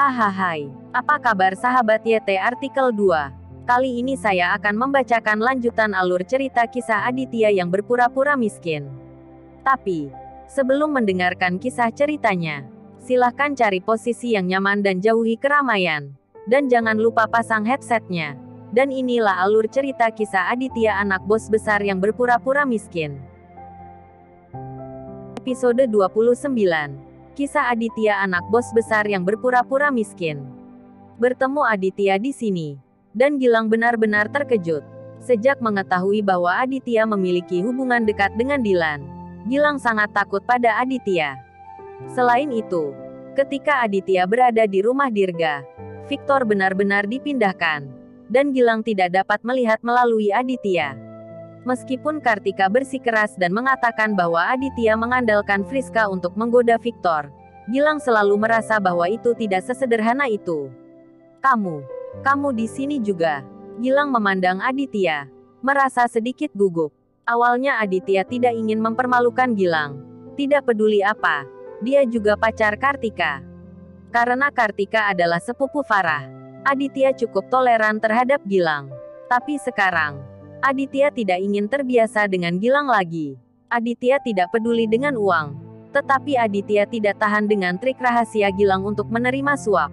Hahaha, apa kabar sahabat YT artikel 2? Kali ini saya akan membacakan lanjutan alur cerita kisah Aditya yang berpura-pura miskin. Tapi, sebelum mendengarkan kisah ceritanya, silahkan cari posisi yang nyaman dan jauhi keramaian. Dan jangan lupa pasang headsetnya. Dan inilah alur cerita kisah Aditya anak bos besar yang berpura-pura miskin. Episode 29. Kisah Aditya anak bos besar yang berpura-pura miskin. Bertemu Aditya di sini. Dan Gilang benar-benar terkejut. Sejak mengetahui bahwa Aditya memiliki hubungan dekat dengan Dilan, Gilang sangat takut pada Aditya. Selain itu, ketika Aditya berada di rumah Dirga, Victor benar-benar dipindahkan. Dan Gilang tidak dapat melihat melalui Aditya. Meskipun Kartika bersikeras dan mengatakan bahwa Aditya mengandalkan Friska untuk menggoda Victor, Gilang selalu merasa bahwa itu tidak sesederhana itu. Kamu di sini juga. Gilang memandang Aditya, merasa sedikit gugup. Awalnya Aditya tidak ingin mempermalukan Gilang. Tidak peduli apa, dia juga pacar Kartika. Karena Kartika adalah sepupu Farah, Aditya cukup toleran terhadap Gilang. Tapi sekarang, Aditya tidak ingin terbiasa dengan Gilang lagi. Aditya tidak peduli dengan uang. Tetapi Aditya tidak tahan dengan trik rahasia Gilang untuk menerima suap.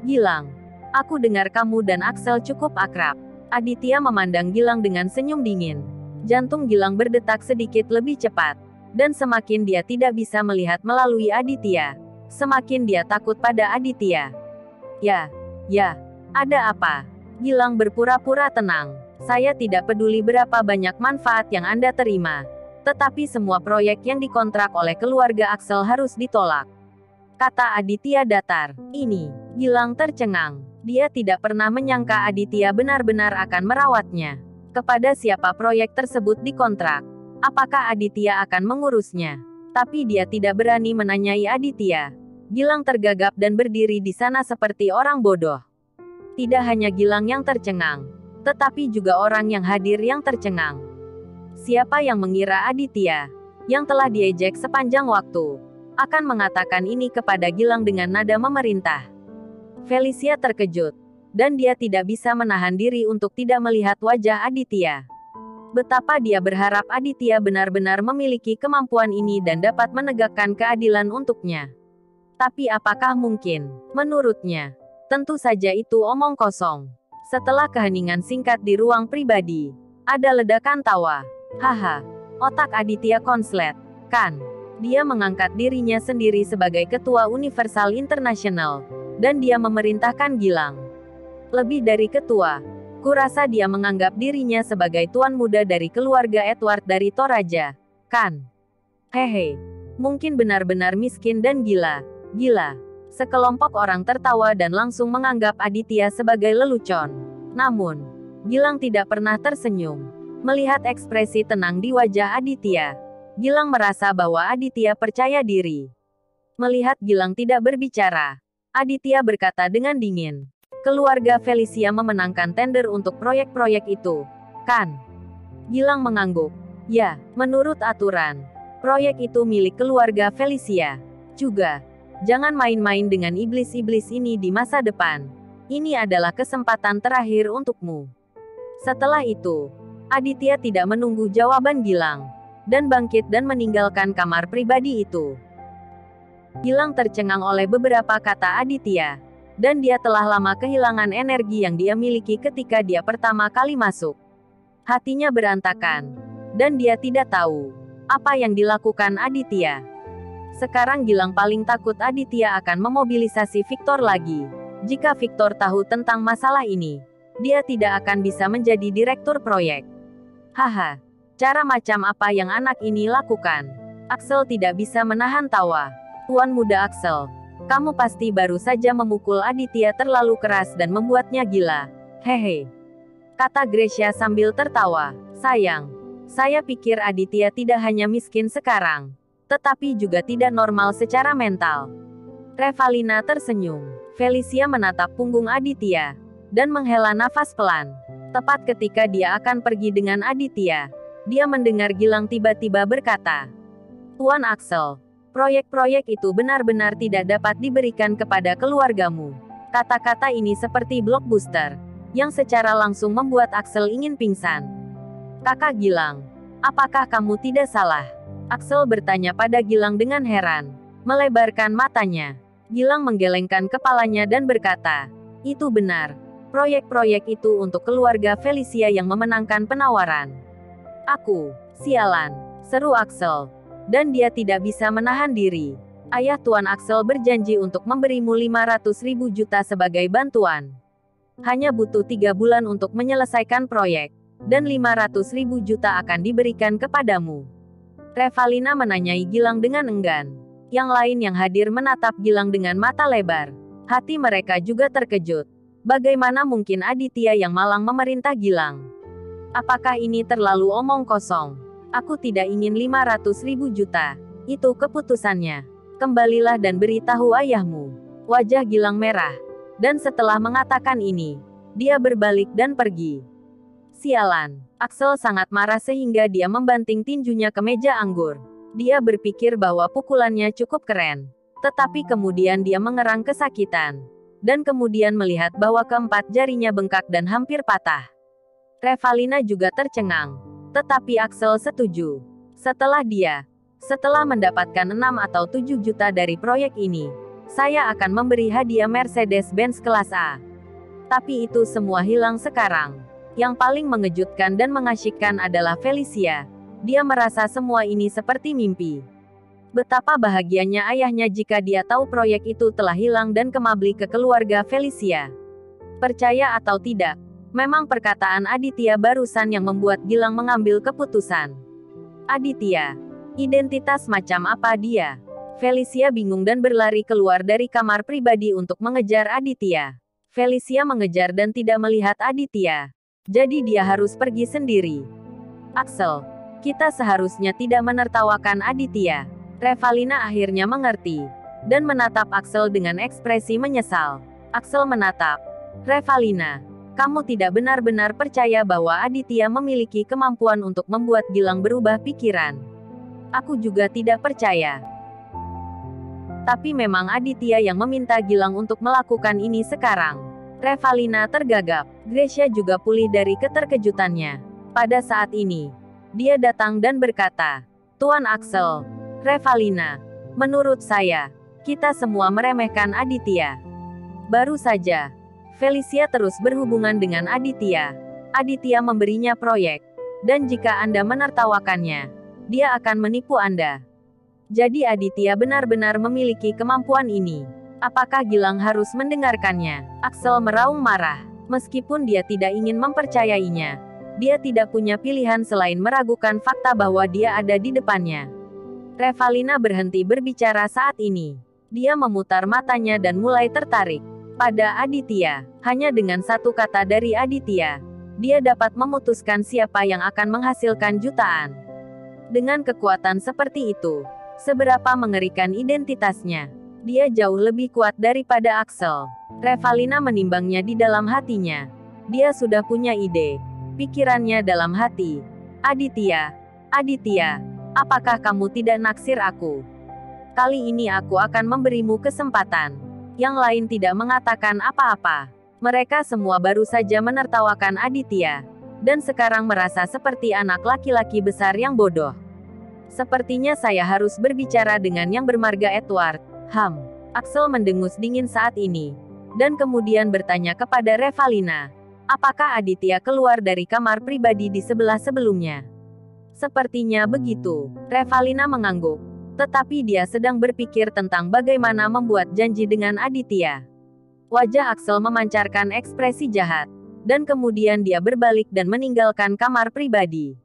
Gilang, aku dengar kamu dan Axel cukup akrab. Aditya memandang Gilang dengan senyum dingin. Jantung Gilang berdetak sedikit lebih cepat. Dan semakin dia tidak bisa melihat melalui Aditya, semakin dia takut pada Aditya. Ya, ada apa? Gilang berpura-pura tenang. Saya tidak peduli berapa banyak manfaat yang Anda terima. Tetapi semua proyek yang dikontrak oleh keluarga Axel harus ditolak. Kata Aditya datar. Ini, Gilang tercengang. Dia tidak pernah menyangka Aditya benar-benar akan merawatnya. Kepada siapa proyek tersebut dikontrak? Apakah Aditya akan mengurusnya? Tapi dia tidak berani menanyai Aditya. Gilang tergagap dan berdiri di sana seperti orang bodoh. Tidak hanya Gilang yang tercengang, tetapi juga orang yang hadir yang tercengang. Siapa yang mengira Aditya, yang telah diejek sepanjang waktu, akan mengatakan ini kepada Gilang dengan nada memerintah? Felicia terkejut, dan dia tidak bisa menahan diri untuk tidak melihat wajah Aditya. Betapa dia berharap Aditya benar-benar memiliki kemampuan ini dan dapat menegakkan keadilan untuknya. Tapi apakah mungkin? Menurutnya, tentu saja itu omong kosong. Setelah keheningan singkat di ruang pribadi, ada ledakan tawa. Haha, otak Aditya konslet, kan? Dia mengangkat dirinya sendiri sebagai ketua Universal International, dan dia memerintahkan Gilang. Lebih dari ketua, kurasa dia menganggap dirinya sebagai tuan muda dari keluarga Edward dari Toraja, kan? Hehe, mungkin benar-benar miskin dan gila. Sekelompok orang tertawa dan langsung menganggap Aditya sebagai lelucon. Namun, Gilang tidak pernah tersenyum. Melihat ekspresi tenang di wajah Aditya, Gilang merasa bahwa Aditya percaya diri. Melihat Gilang tidak berbicara, Aditya berkata dengan dingin, "Keluarga Felicia memenangkan tender untuk proyek-proyek itu, kan?" Gilang mengangguk. "Ya, menurut aturan, proyek itu milik keluarga Felicia. Juga, jangan main-main dengan iblis-iblis ini di masa depan. Ini adalah kesempatan terakhir untukmu." Setelah itu, Aditya tidak menunggu jawaban Gilang, dan bangkit dan meninggalkan kamar pribadi itu. Gilang tercengang oleh beberapa kata Aditya, dan dia telah lama kehilangan energi yang dia miliki ketika dia pertama kali masuk. Hatinya berantakan, dan dia tidak tahu apa yang dilakukan Aditya. Sekarang Gilang paling takut Aditya akan memobilisasi Victor lagi. Jika Victor tahu tentang masalah ini, dia tidak akan bisa menjadi direktur proyek. Haha, cara macam apa yang anak ini lakukan? Axel tidak bisa menahan tawa. Tuan muda Axel, kamu pasti baru saja memukul Aditya terlalu keras dan membuatnya gila. Hehe, kata Gracia sambil tertawa. Sayang, saya pikir Aditya tidak hanya miskin sekarang, tetapi juga tidak normal secara mental. Revalina tersenyum. Felicia menatap punggung Aditya, dan menghela nafas pelan. Tepat ketika dia akan pergi dengan Aditya, dia mendengar Gilang tiba-tiba berkata, "Tuan Axel, Proyek-proyek itu benar-benar tidak dapat diberikan kepada keluargamu. Kata-kata ini seperti blockbuster, yang secara langsung membuat Axel ingin pingsan. Kakak Gilang, apakah kamu tidak salah? Axel bertanya pada Gilang dengan heran, melebarkan matanya. Gilang menggelengkan kepalanya dan berkata, itu benar. Proyek-proyek itu untuk keluarga Felicia yang memenangkan penawaran. Aku, sialan, seru Axel. Dan dia tidak bisa menahan diri. Ayah Tuan Axel berjanji untuk memberimu 500.000 juta sebagai bantuan. Hanya butuh 3 bulan untuk menyelesaikan proyek. Dan 500.000 juta akan diberikan kepadamu. Revalina menanyai Gilang dengan enggan. Yang lain yang hadir menatap Gilang dengan mata lebar. Hati mereka juga terkejut. Bagaimana mungkin Aditya yang malang memerintah Gilang? Apakah ini terlalu omong kosong? Aku tidak ingin 500.000 juta. Itu keputusannya. Kembalilah dan beritahu ayahmu. Wajah Gilang merah. Dan setelah mengatakan ini, dia berbalik dan pergi. Sialan. Axel sangat marah sehingga dia membanting tinjunya ke meja anggur. Dia berpikir bahwa pukulannya cukup keren. Tetapi kemudian dia mengerang kesakitan. Dan kemudian melihat bahwa keempat jarinya bengkak dan hampir patah. Revalina juga tercengang. Tetapi Axel setuju. Setelah mendapatkan 6 atau 7 juta dari proyek ini, saya akan memberi hadiah Mercedes-Benz kelas A. Tapi itu semua hilang sekarang. Yang paling mengejutkan dan mengasyikkan adalah Felicia. Dia merasa semua ini seperti mimpi. Betapa bahagianya ayahnya jika dia tahu proyek itu telah hilang dan kembali ke keluarga Felicia. Percaya atau tidak, memang perkataan Aditya barusan yang membuat Gilang mengambil keputusan. Aditya, identitas macam apa dia? Felicia bingung dan berlari keluar dari kamar pribadi untuk mengejar Aditya. Felicia mengejar dan tidak melihat Aditya. Jadi dia harus pergi sendiri. Axel, kita seharusnya tidak menertawakan Aditya. Revalina akhirnya mengerti. Dan menatap Axel dengan ekspresi menyesal. Axel menatap Revalina. Kamu tidak benar-benar percaya bahwa Aditya memiliki kemampuan untuk membuat Gilang berubah pikiran. Aku juga tidak percaya. Tapi memang Aditya yang meminta Gilang untuk melakukan ini sekarang. Revalina tergagap. Gracia juga pulih dari keterkejutannya. Pada saat ini, dia datang dan berkata, Tuan Axel, Revalina, menurut saya, kita semua meremehkan Aditya. Baru saja, Felicia terus berhubungan dengan Aditya. Aditya memberinya proyek. Dan jika Anda menertawakannya, dia akan menipu Anda. Jadi Aditya benar-benar memiliki kemampuan ini. Apakah Gilang harus mendengarkannya? Axel meraung marah. Meskipun dia tidak ingin mempercayainya, dia tidak punya pilihan selain meragukan fakta bahwa dia ada di depannya. Revalina berhenti berbicara saat ini. Dia memutar matanya dan mulai tertarik pada Aditya. Hanya dengan satu kata dari Aditya, dia dapat memutuskan siapa yang akan menghasilkan jutaan. Dengan kekuatan seperti itu, seberapa mengerikan identitasnya, dia jauh lebih kuat daripada Axel. Revalina menimbangnya di dalam hatinya. Dia sudah punya ide. Pikirannya dalam hati. Aditya, apakah kamu tidak naksir aku? Kali ini aku akan memberimu kesempatan. Yang lain tidak mengatakan apa-apa. Mereka semua baru saja menertawakan Aditya. Dan sekarang merasa seperti anak laki-laki besar yang bodoh. Sepertinya saya harus berbicara dengan yang bermarga Edward. Axel mendengus dingin saat ini. Dan kemudian bertanya kepada Revalina. Apakah Aditya keluar dari kamar pribadi di sebelah sebelumnya? Sepertinya begitu. Revalina mengangguk. Tetapi dia sedang berpikir tentang bagaimana membuat janji dengan Aditya. Wajah Axel memancarkan ekspresi jahat. Dan kemudian dia berbalik dan meninggalkan kamar pribadi.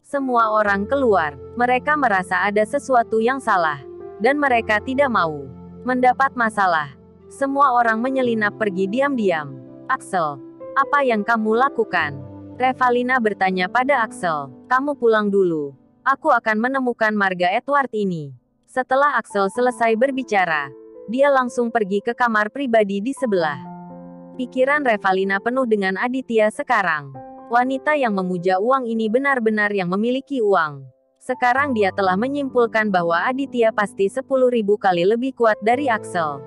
Semua orang keluar. Mereka merasa ada sesuatu yang salah. Dan mereka tidak mau mendapat masalah. Semua orang menyelinap pergi diam-diam. Axel, apa yang kamu lakukan? Revalina bertanya pada Axel. Kamu pulang dulu. Aku akan menemukan marga Edward ini. Setelah Axel selesai berbicara, dia langsung pergi ke kamar pribadi di sebelah. Pikiran Revalina penuh dengan Aditya sekarang. Wanita yang memuja uang ini benar-benar yang memiliki uang. Sekarang dia telah menyimpulkan bahwa Aditya pasti 10.000 kali lebih kuat dari Axel.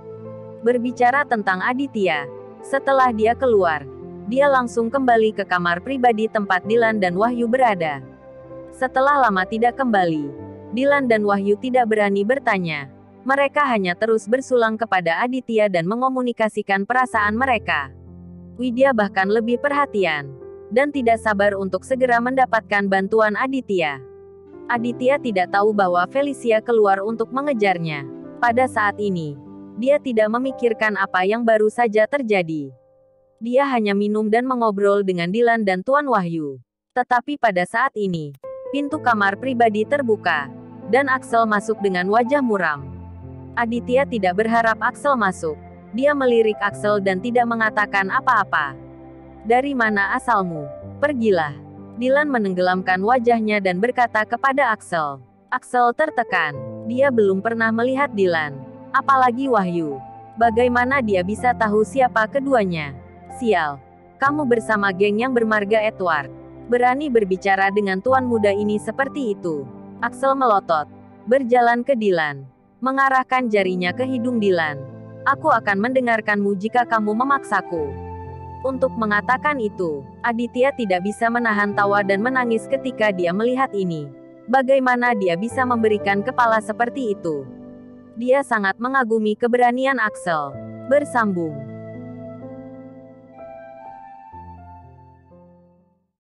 Berbicara tentang Aditya, setelah dia keluar, dia langsung kembali ke kamar pribadi tempat Dylan dan Wahyu berada. Setelah lama tidak kembali, Dylan dan Wahyu tidak berani bertanya. Mereka hanya terus bersulang kepada Aditya dan mengomunikasikan perasaan mereka. Widya bahkan lebih perhatian, dan tidak sabar untuk segera mendapatkan bantuan Aditya. Aditya tidak tahu bahwa Felicia keluar untuk mengejarnya. Pada saat ini, dia tidak memikirkan apa yang baru saja terjadi. Dia hanya minum dan mengobrol dengan Dylan dan Tuan Wahyu. Tetapi pada saat ini, pintu kamar pribadi terbuka, dan Axel masuk dengan wajah muram. Aditya tidak berharap Axel masuk. Dia melirik Axel dan tidak mengatakan apa-apa. "Dari mana asalmu? Pergilah." Dylan menenggelamkan wajahnya dan berkata kepada Axel. Axel tertekan. Dia belum pernah melihat Dylan, apalagi Wahyu. Bagaimana dia bisa tahu siapa keduanya? Sial. Kamu bersama geng yang bermarga Edward. Berani berbicara dengan tuan muda ini seperti itu. Axel melotot. Berjalan ke Dylan. Mengarahkan jarinya ke hidung Dylan. "Aku akan mendengarkanmu jika kamu memaksaku." Untuk mengatakan itu, Aditya tidak bisa menahan tawa dan menangis ketika dia melihat ini. Bagaimana dia bisa memberikan kepala seperti itu? Dia sangat mengagumi keberanian Axel. Bersambung.